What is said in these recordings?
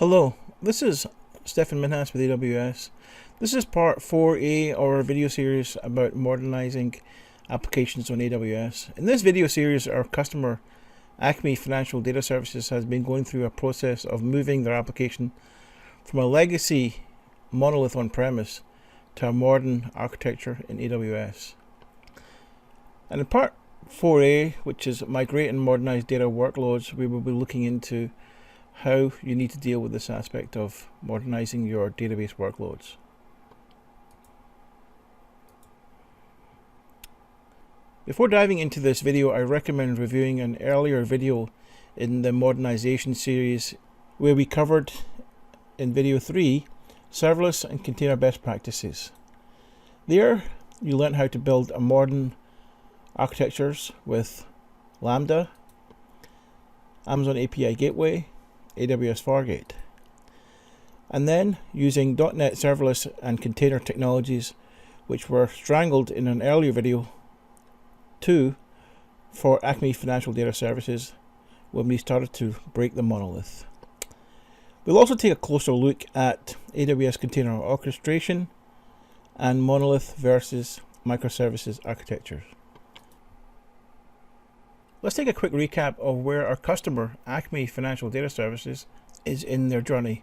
Hello, this is Stefan Minhas with AWS. This is part 4A of our video series about modernizing applications on AWS. In this video series, our customer Acme Financial Data Services has been going through a process of moving their application from a legacy monolith on-premise to a modern architecture in AWS. And in part 4A, which is migrate and modernize data workloads, we will be looking into how you need to deal with this aspect of modernizing your database workloads. Before diving into this video, I recommend reviewing an earlier video in the modernization series where we covered in video 3 serverless and container best practices. There you learned how to build a modern architectures with Lambda, Amazon API Gateway, AWS Fargate, and then using .NET serverless and container technologies, which were strangled in an earlier video 2 for Acme Financial Data Services when we started to break the monolith. We'll also take a closer look at AWS container orchestration and monolith versus microservices architectures. Let's take a quick recap of where our customer, Acme Financial Data Services, is in their journey.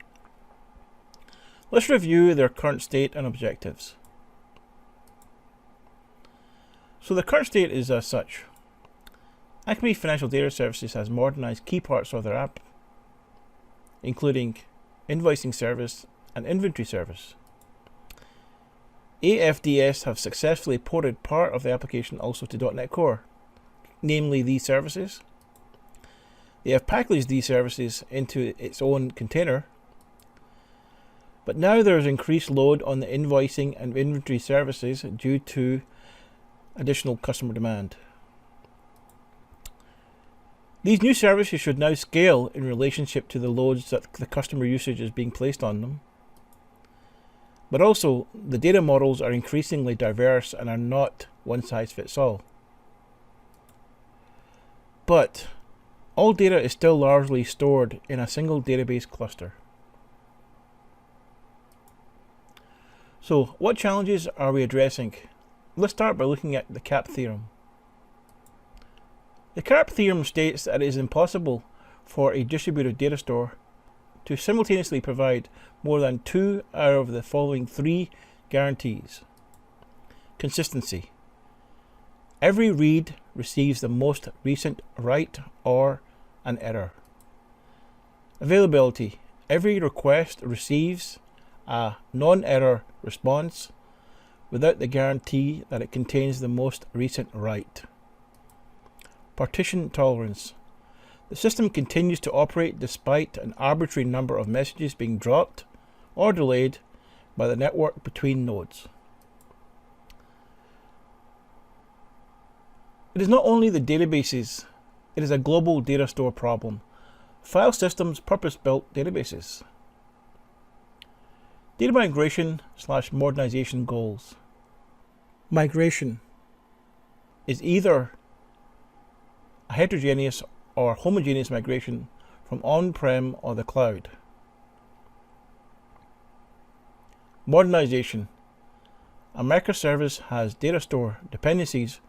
Let's review their current state and objectives. So the current state is as such. Acme Financial Data Services has modernized key parts of their app, including invoicing service and inventory service. AFDS have successfully ported part of the application also to .NET Core, namely these services. They have packaged these services into its own container, but now there is increased load on the invoicing and inventory services due to additional customer demand. These new services should now scale in relationship to the loads that the customer usage is being placed on them. But also, the data models are increasingly diverse and are not one size fits all. But all data is still largely stored in a single database cluster. So what challenges are we addressing? Let's start by looking at the CAP theorem. The CAP theorem states that it is impossible for a distributed data store to simultaneously provide more than 2 out of the following 3 guarantees. Consistency. Every read receives the most recent write or an error. Availability. Every request receives a non-error response without the guarantee that it contains the most recent write. Partition tolerance. The system continues to operate despite an arbitrary number of messages being dropped or delayed by the network between nodes. It is not only the databases, it is a global data store problem. File systems purpose-built databases. Data migration / modernization goals. Migration is either a heterogeneous or homogeneous migration from on-prem or the cloud. Modernization. A microservice has data store dependencies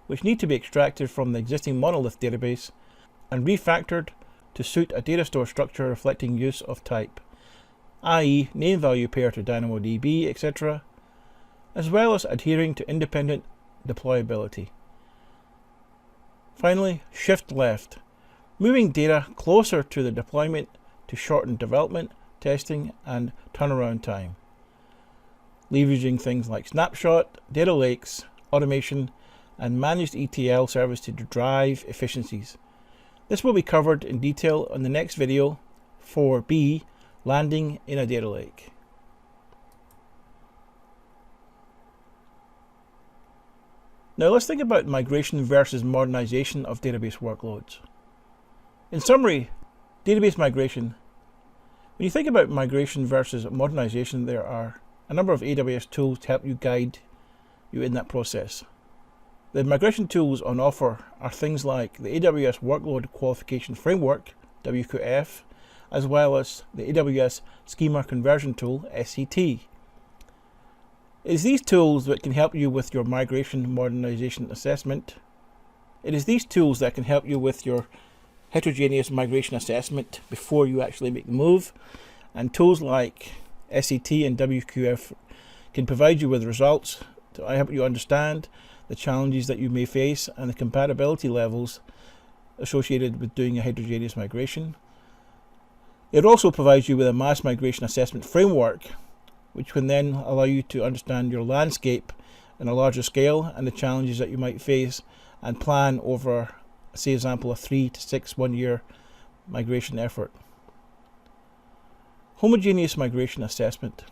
which need to be extracted from the existing monolith database and refactored to suit a data store structure reflecting use of type, i.e. name value pair to DynamoDB, etc., as well as adhering to independent deployability. Finally, shift left, moving data closer to the deployment to shorten development, testing, and turnaround time, leveraging things like snapshot, data lakes, automation, and managed ETL service to drive efficiencies. This will be covered in detail on the next video, 4B, landing in a data lake. Now let's think about migration versus modernization of database workloads. In summary, database migration. When you think about migration versus modernization, there are a number of AWS tools to help you guide you in that process. The migration tools on offer are things like the AWS Workload Qualification Framework, WQF, as well as the AWS Schema Conversion Tool, SCT. It is these tools that can help you with your migration modernization assessment. It is these tools that can help you with your heterogeneous migration assessment before you actually make the move. And tools like SCT and WQF can provide you with results to help you understand the challenges that you may face and the compatibility levels associated with doing a heterogeneous migration. It also provides you with a mass migration assessment framework, which can then allow you to understand your landscape on a larger scale and the challenges that you might face and plan over, say, example, a 3 to 6 1-year migration effort. Homogeneous migration assessment.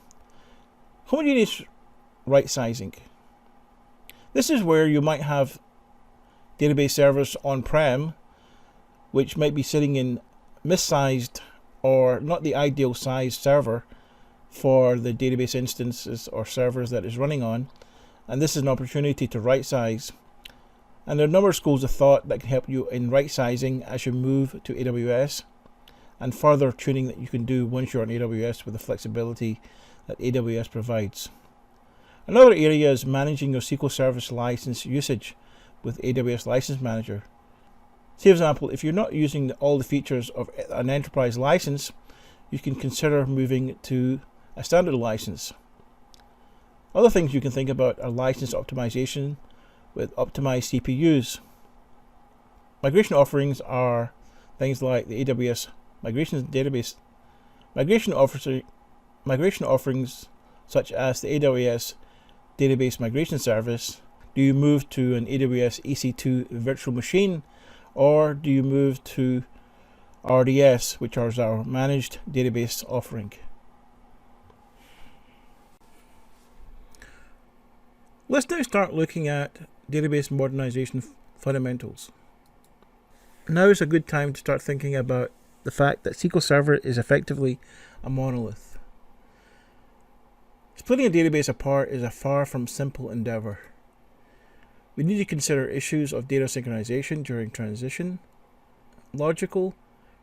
Homogeneous right sizing. This is where you might have database servers on-prem which might be sitting in missized or not the ideal size server for the database instances or servers that is running on, and this is an opportunity to right size. And there are a number of schools of thought that can help you in right sizing as you move to AWS, and further tuning that you can do once you're on AWS with the flexibility that AWS provides. Another area is managing your SQL Service license usage with AWS License Manager. Say, for example, if you're not using all the features of an enterprise license, you can consider moving to a standard license. Other things you can think about are license optimization with optimized CPUs. Migration offerings are things like the AWS Migration Database. Migration offerings such as the AWS Database Migration Service. Do you move to an AWS EC2 virtual machine, or do you move to RDS, which is our managed database offering? Let's now start looking at database modernization fundamentals. Now is a good time to start thinking about the fact that SQL Server is effectively a monolith. Splitting a database apart is a far from simple endeavor. We need to consider issues of data synchronization during transition, logical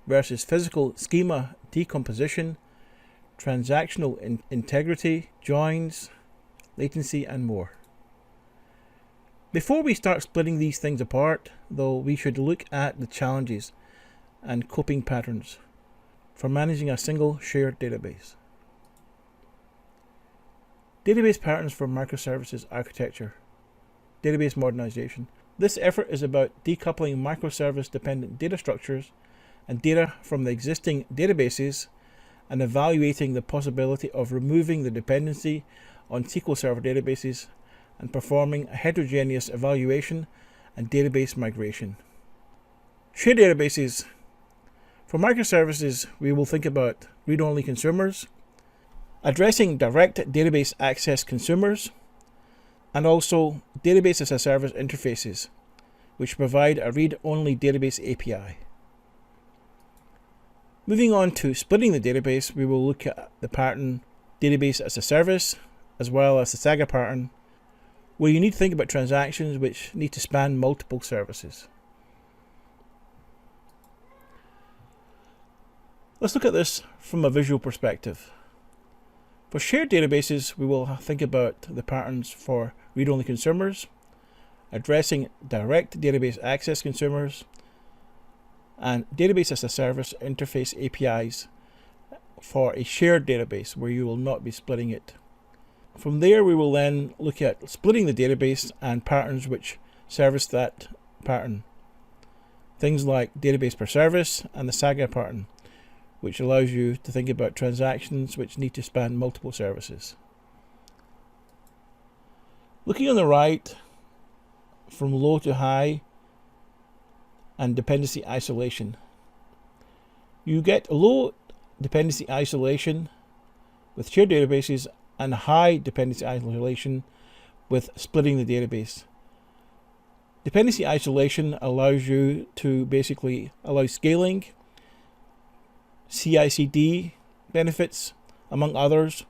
versus physical schema decomposition, transactional integrity, joins, latency, and more. Before we start splitting these things apart, though, we should look at the challenges and coping patterns for managing a single shared database. Database patterns for microservices architecture. Database modernization. This effort is about decoupling microservice-dependent data structures and data from the existing databases and evaluating the possibility of removing the dependency on SQL Server databases and performing a heterogeneous evaluation and database migration. Shared databases. For microservices, we will think about read-only consumers, addressing direct database access consumers, and also database as a service interfaces, which provide a read-only database API. Moving on to splitting the database, we will look at the pattern database as a service, as well as the Saga pattern, where you need to think about transactions which need to span multiple services. Let's look at this from a visual perspective. For shared databases, we will think about the patterns for read-only consumers, addressing direct database access consumers, and database as a service interface APIs for a shared database where you will not be splitting it. From there, we will then look at splitting the database and patterns which service that pattern. Things like database per service and the Saga pattern, which allows you to think about transactions which need to span multiple services. Looking on the right, from low to high and dependency isolation. You get low dependency isolation with shared databases and high dependency isolation with splitting the database. Dependency isolation allows you to basically allow scaling, CI/CD benefits, among others,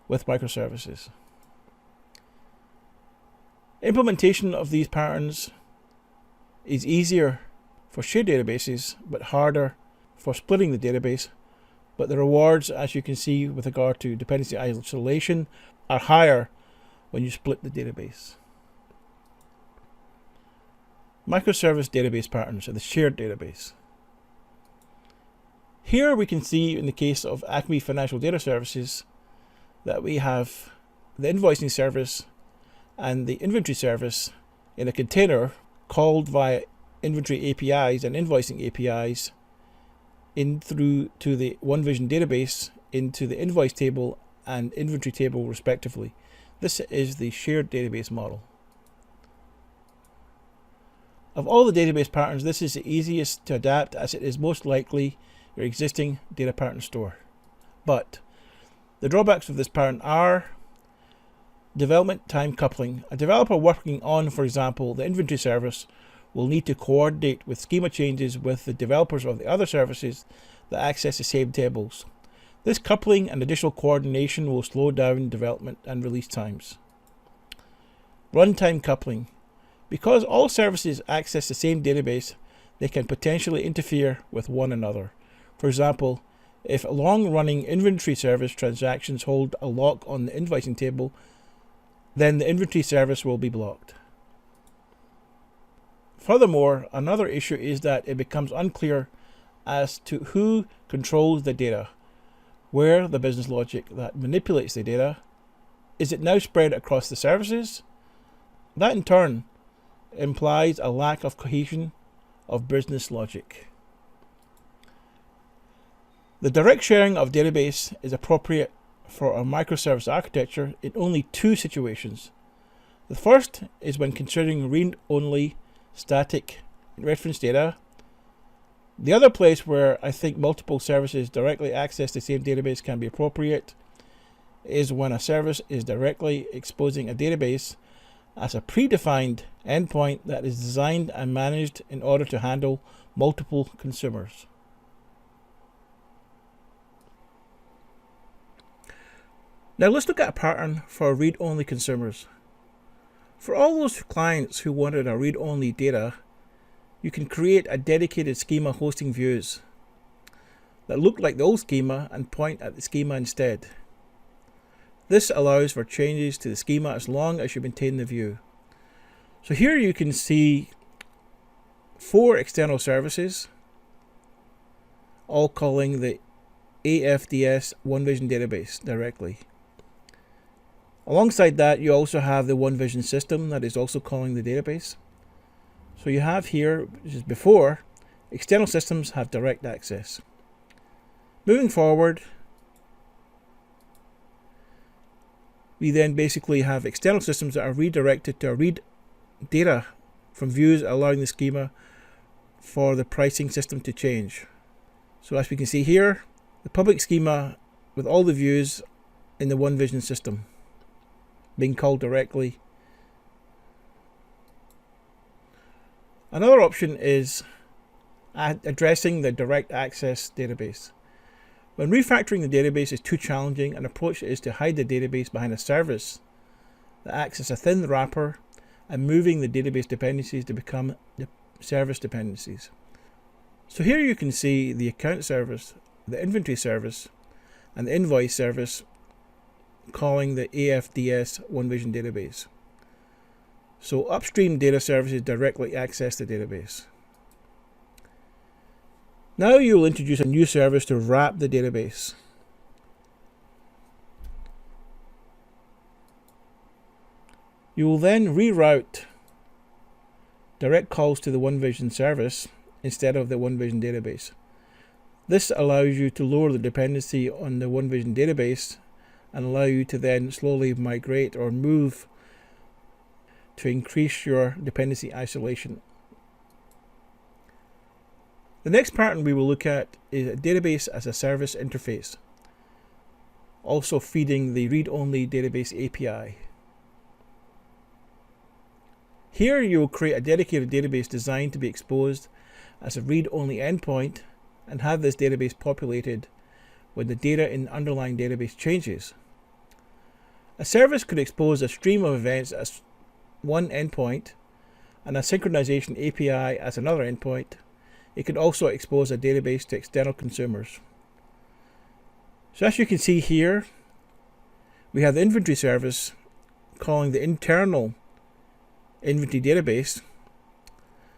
with microservices. Implementation of these patterns is easier for shared databases, but harder for splitting the database, but the rewards, as you can see with regard to dependency isolation, are higher when you split the database. Microservice database patterns are the shared database. Here we can see in the case of Acme Financial Data Services that we have the invoicing service and the inventory service in a container called via inventory APIs and invoicing APIs in through to the OneVision database into the invoice table and inventory table respectively. This is the shared database model. Of all the database patterns, this is the easiest to adapt as it is most likely your existing data pattern store. But the drawbacks of this pattern are development time coupling. A developer working on, for example, the inventory service will need to coordinate with schema changes with the developers of the other services that access the same tables. This coupling and additional coordination will slow down development and release times. Runtime coupling. Because all services access the same database, they can potentially interfere with one another. For example, if long-running inventory service transactions hold a lock on the invoicing table, then the inventory service will be blocked. Furthermore, another issue is that it becomes unclear as to who controls the data, where the business logic that manipulates the data. Is it now spread across the services? That in turn implies a lack of cohesion of business logic. The direct sharing of database is appropriate for a microservice architecture in only two situations. The first is when considering read-only static reference data. The other place where I think multiple services directly access the same database can be appropriate is when a service is directly exposing a database as a predefined endpoint that is designed and managed in order to handle multiple consumers. Now let's look at a pattern for read-only consumers. For all those clients who wanted a read-only data, you can create a dedicated schema hosting views that look like the old schema and point at the schema instead. This allows for changes to the schema as long as you maintain the view. So here you can see 4 external services, all calling the AFDS OneVision database directly. Alongside that, you also have the OneVision system that is also calling the database. So you have here, which is before, external systems have direct access. Moving forward, we then basically have external systems that are redirected to read data from views, allowing the schema for the pricing system to change. So as we can see here, the public schema with all the views in the OneVision system being called directly. Another option is addressing the direct access database. When refactoring the database is too challenging, an approach is to hide the database behind a service that acts as a thin wrapper and moving the database dependencies to become the service dependencies. So here you can see the account service, the inventory service, and the invoice service calling the AFDS OneVision database. So upstream data services directly access the database. Now you will introduce a new service to wrap the database. You will then reroute direct calls to the OneVision service instead of the OneVision database. This allows you to lower the dependency on the OneVision database and allow you to then slowly migrate or move to increase your dependency isolation. The next pattern we will look at is a database as a service interface, also feeding the read-only database API. Here you will create a dedicated database designed to be exposed as a read-only endpoint and have this database populated when the data in the underlying database changes. A service could expose a stream of events as one endpoint and a synchronization API as another endpoint. It could also expose a database to external consumers. So as you can see here, we have the inventory service calling the internal inventory database,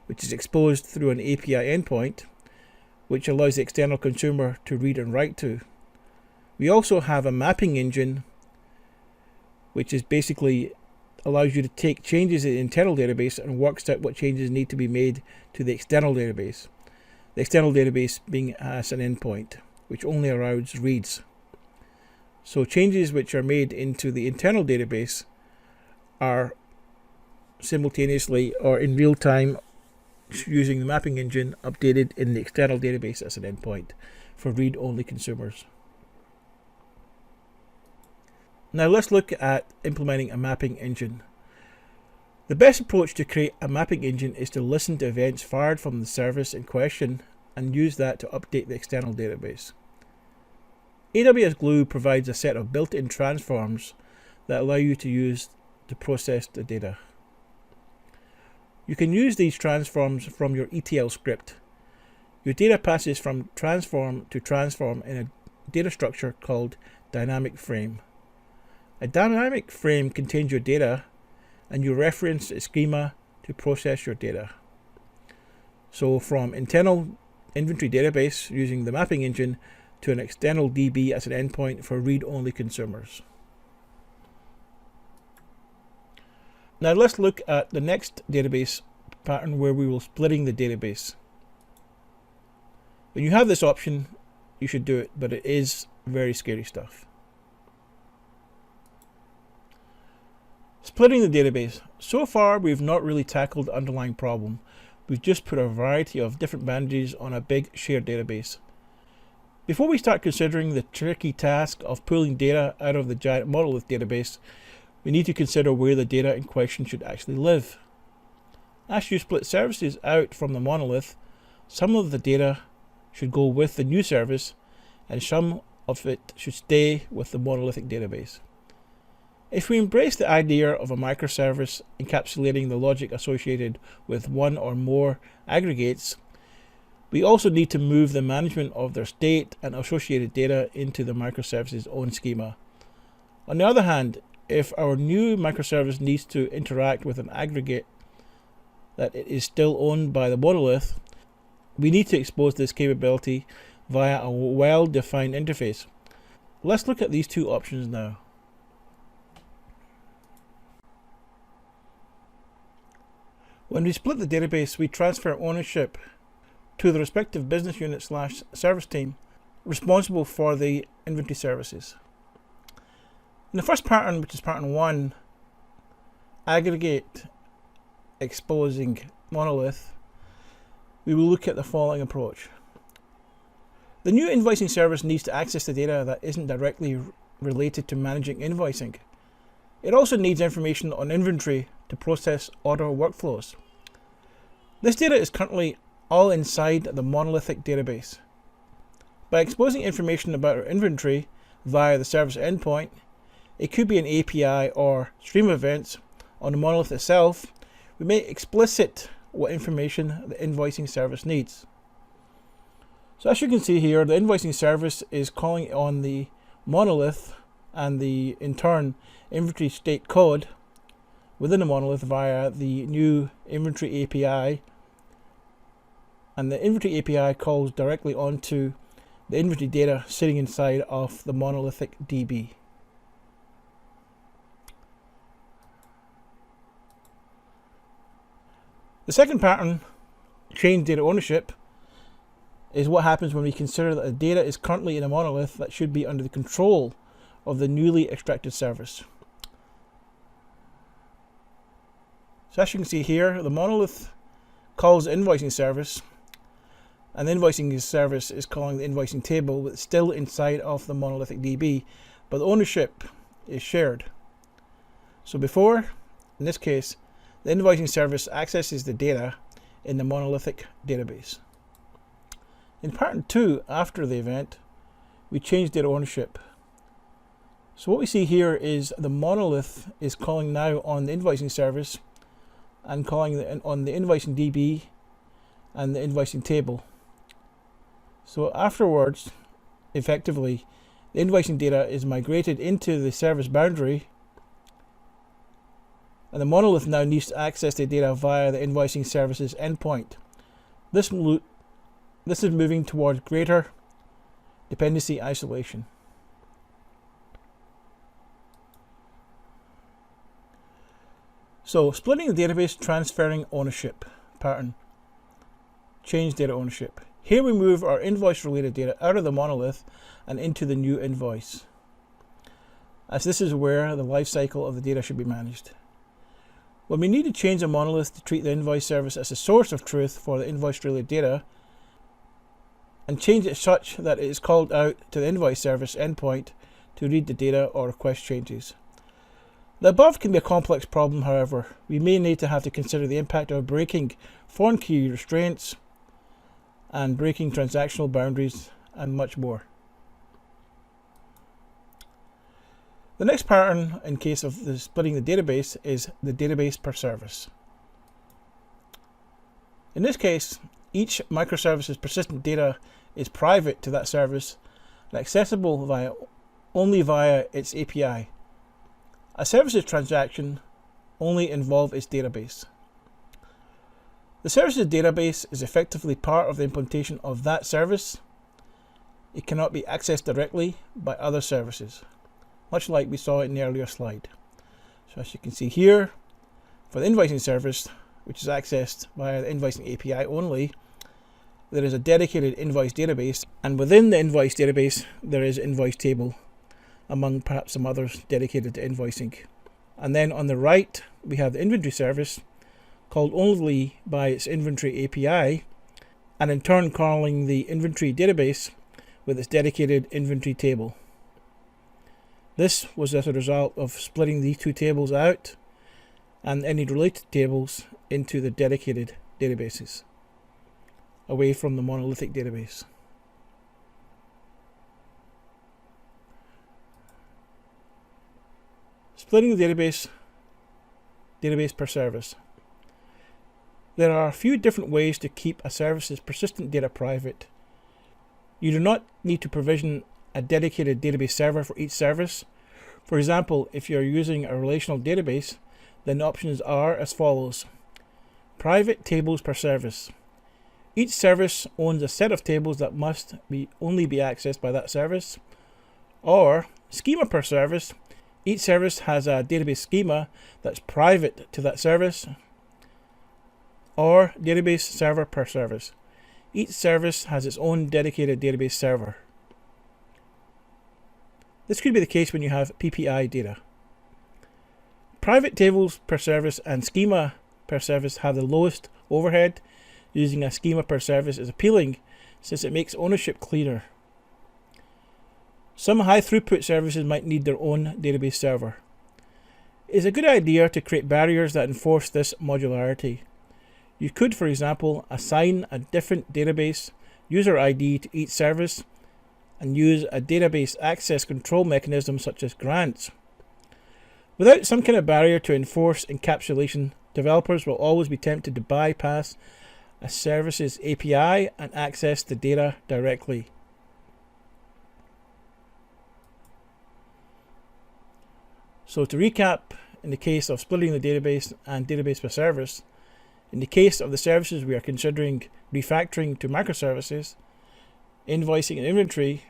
which is exposed through an API endpoint, which allows the external consumer to read and write to. We also have a mapping engine, which is basically allows you to take changes in the internal database and works out what changes need to be made to the external database. The external database being as an endpoint, which only allows reads. So changes which are made into the internal database are simultaneously or in real time using the mapping engine updated in the external database as an endpoint for read-only consumers. Now let's look at implementing a mapping engine. The best approach to create a mapping engine is to listen to events fired from the service in question and use that to update the external database. AWS Glue provides a set of built-in transforms that allow you to use to process the data. You can use these transforms from your ETL script. Your data passes from transform to transform in a data structure called dynamic frame. A dynamic frame contains your data, and you reference a schema to process your data. So from internal inventory database using the mapping engine to an external DB as an endpoint for read-only consumers. Now let's look at the next database pattern where we will splitting the database. When you have this option, you should do it, but it is very scary stuff. Splitting the database. So far, we've not really tackled the underlying problem. We've just put a variety of different boundaries on a big shared database. Before we start considering the tricky task of pulling data out of the giant monolith database, we need to consider where the data in question should actually live. As you split services out from the monolith, some of the data should go with the new service and some of it should stay with the monolithic database. If we embrace the idea of a microservice encapsulating the logic associated with one or more aggregates, we also need to move the management of their state and associated data into the microservice's own schema. On the other hand, if our new microservice needs to interact with an aggregate that is still owned by the monolith, we need to expose this capability via a well-defined interface. Let's look at these two options now. When we split the database, we transfer ownership to the respective business unit / service team responsible for the inventory services. In the first pattern, which is pattern 1, aggregate exposing monolith, we will look at the following approach. The new invoicing service needs to access the data that isn't directly related to managing invoicing. It also needs information on inventory to process order workflows. This data is currently all inside the monolithic database. By exposing information about our inventory via the service endpoint, it could be an API or stream of events on the monolith itself, we make explicit what information the invoicing service needs. So as you can see here, the invoicing service is calling on the monolith and the in turn inventory state code within the monolith via the new inventory API, and the inventory API calls directly onto the inventory data sitting inside of the monolithic DB. The second pattern, change data ownership, is what happens when we consider that the data is currently in a monolith that should be under the control of the newly extracted service. So as you can see here, the monolith calls the invoicing service, and the invoicing service is calling the invoicing table, but it's still inside of the monolithic DB, but the ownership is shared. So before, in this case, the invoicing service accesses the data in the monolithic database. In pattern 2, after the event, we change data ownership. So what we see here is the monolith is calling now on the invoicing service and calling on the invoicing DB and the invoicing table. So afterwards, effectively, the invoicing data is migrated into the service boundary, and the monolith now needs to access the data via the invoicing services endpoint. This is moving towards greater dependency isolation. So, splitting the database, transferring ownership pattern. Change data ownership. Here we move our invoice related data out of the monolith and into the new invoice, as this is where the life cycle of the data should be managed. When we need to change a monolith to treat the invoice service as a source of truth for the invoice related data, and change it such that it is called out to the invoice service endpoint to read the data or request changes. The above can be a complex problem, however. We may need to have to consider the impact of breaking foreign key restraints and breaking transactional boundaries and much more. The next pattern in case of splitting the database is the database per service. In this case, each microservice's persistent data is private to that service and accessible only via its API. A service's transaction only involves its database. The service's database is effectively part of the implementation of that service. It cannot be accessed directly by other services, much like we saw in the earlier slide. So as you can see here, for the invoicing service, which is accessed via the invoicing API only, there is a dedicated invoice database, and within the invoice database there is invoice table, among perhaps some others dedicated to invoicing. And then on the right we have the inventory service, called only by its inventory API, and in turn calling the inventory database with its dedicated inventory table. This was as a result of splitting these two tables out and any related tables into the dedicated databases, away from the monolithic database. Splitting the database per service. There are a few different ways to keep a service's persistent data private. You do not need to provision a dedicated database server for each service. For example, if you're using a relational database, then the options are as follows. Private tables per service. Each service owns a set of tables that must only be accessed by that service. Or schema per service. Each service has a database schema that's private to that service. Or database server per service. Each service has its own dedicated database server. This could be the case when you have PPI data. Private tables per service and schema per service have the lowest overhead. Using a schema per service is appealing since it makes ownership cleaner. Some high throughput services might need their own database server. It is a good idea to create barriers that enforce this modularity. You could, for example, assign a different database user ID to each service and use a database access control mechanism such as grants. Without some kind of barrier to enforce encapsulation, developers will always be tempted to bypass a service's API and access the data directly. So to recap, in the case of splitting the database and database per service, in the case of the services we are considering refactoring to microservices, invoicing and inventory,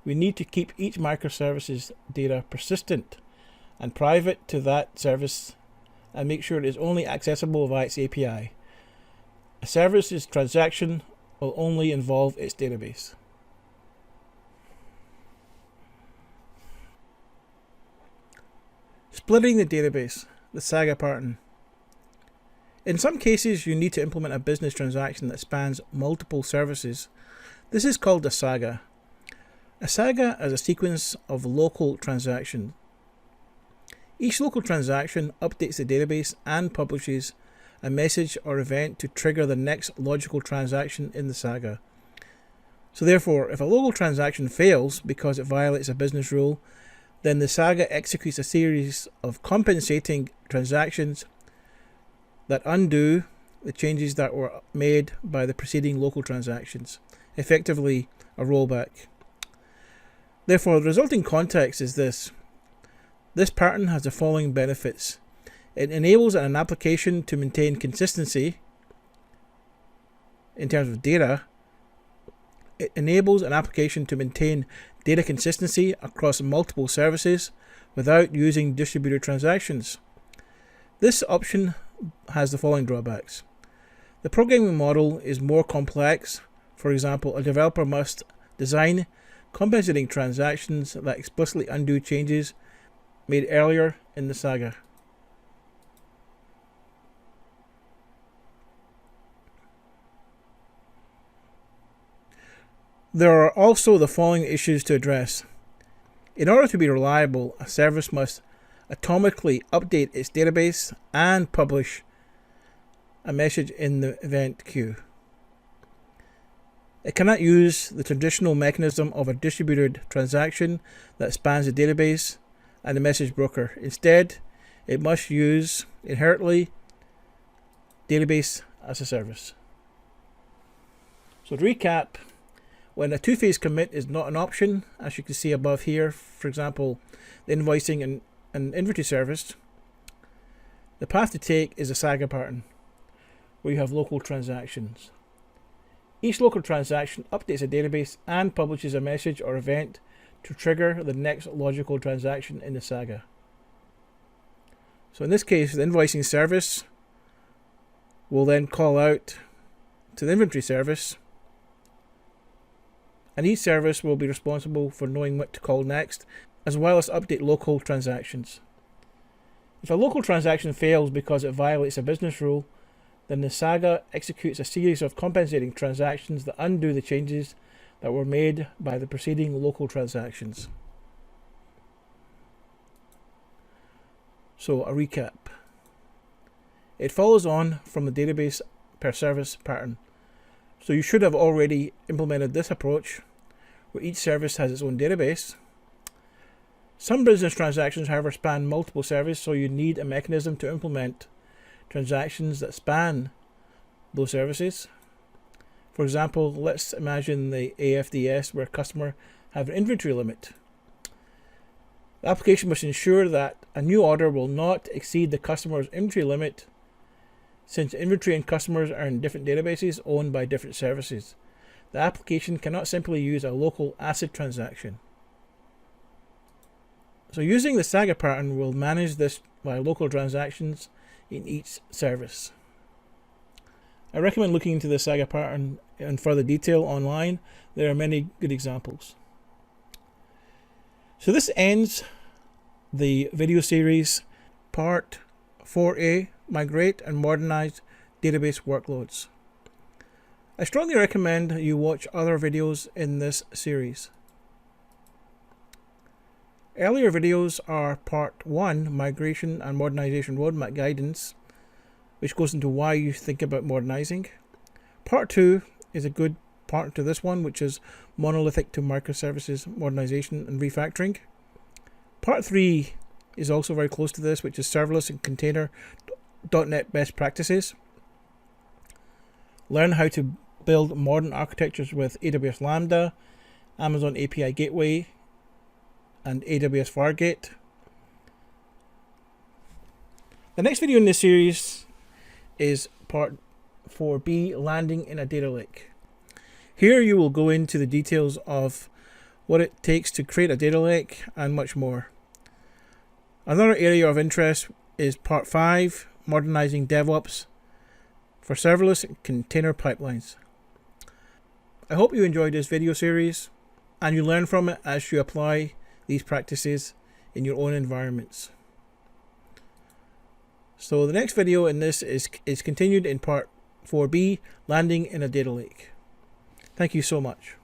we need to keep each microservice's data persistent and private to that service and make sure it is only accessible via its API. A service's transaction will only involve its database. Splitting the database, the saga pattern. In some cases, you need to implement a business transaction that spans multiple services. This is called a saga. A saga is a sequence of local transactions. Each local transaction updates the database and publishes a message or event to trigger the next logical transaction in the saga. So therefore, if a local transaction fails because it violates a business rule, then the saga executes a series of compensating transactions that undo the changes that were made by the preceding local transactions, effectively a rollback. Therefore, the resulting context is this. This pattern has the following benefits. It enables an application to maintain consistency in terms of data. It enables an application to maintain data consistency across multiple services without using distributed transactions. This option has the following drawbacks. The programming model is more complex. For example, a developer must design compensating transactions that explicitly undo changes made earlier in the saga. There are also the following issues to address. In order to be reliable, a service must atomically update its database and publish a message in the event queue. It cannot use the traditional mechanism of a distributed transaction that spans the database and the message broker. Instead, it must use inherently database as a service. So to recap, when a two-phase commit is not an option, as you can see above here, for example, the invoicing and inventory service, the path to take is a saga pattern, where you have local transactions. Each local transaction updates a database and publishes a message or event to trigger the next logical transaction in the saga. So in this case, the invoicing service will then call out to the inventory service, and each service will be responsible for knowing what to call next, as well as update local transactions. If a local transaction fails because it violates a business rule, then the saga executes a series of compensating transactions that undo the changes that were made by the preceding local transactions. So a recap. It follows on from the database per service pattern. So you should have already implemented this approach, where each service has its own database. Some business transactions, however, span multiple services, so you need a mechanism to implement transactions that span those services. For example, let's imagine the AFDS where customers have an inventory limit. The application must ensure that a new order will not exceed the customer's inventory limit, since inventory and customers are in different databases owned by different services. The application cannot simply use a local ACID transaction. So using the saga pattern will manage this by local transactions in each service. I recommend looking into the saga pattern in further detail online. There are many good examples. So this ends the video series part 4A, Migrate and Modernize Database Workloads. I strongly recommend you watch other videos in this series. Earlier videos are part 1, Migration and Modernization Roadmap Guidance, which goes into why you think about modernizing. Part 2 is a good part to this one, which is monolithic to microservices modernization and refactoring. Part 3 is also very close to this, which is serverless and container.NET best practices. Learn how to build modern architectures with AWS Lambda, Amazon API Gateway, and AWS Fargate. The next video in this series is part 4B, Landing in a Data Lake. Here you will go into the details of what it takes to create a data lake and much more. Another area of interest is part 5, Modernizing DevOps for serverless container pipelines. I hope you enjoyed this video series and you learn from it as you apply these practices in your own environments. So the next video in this is continued in part 4B, Landing in a Data Lake. Thank you so much.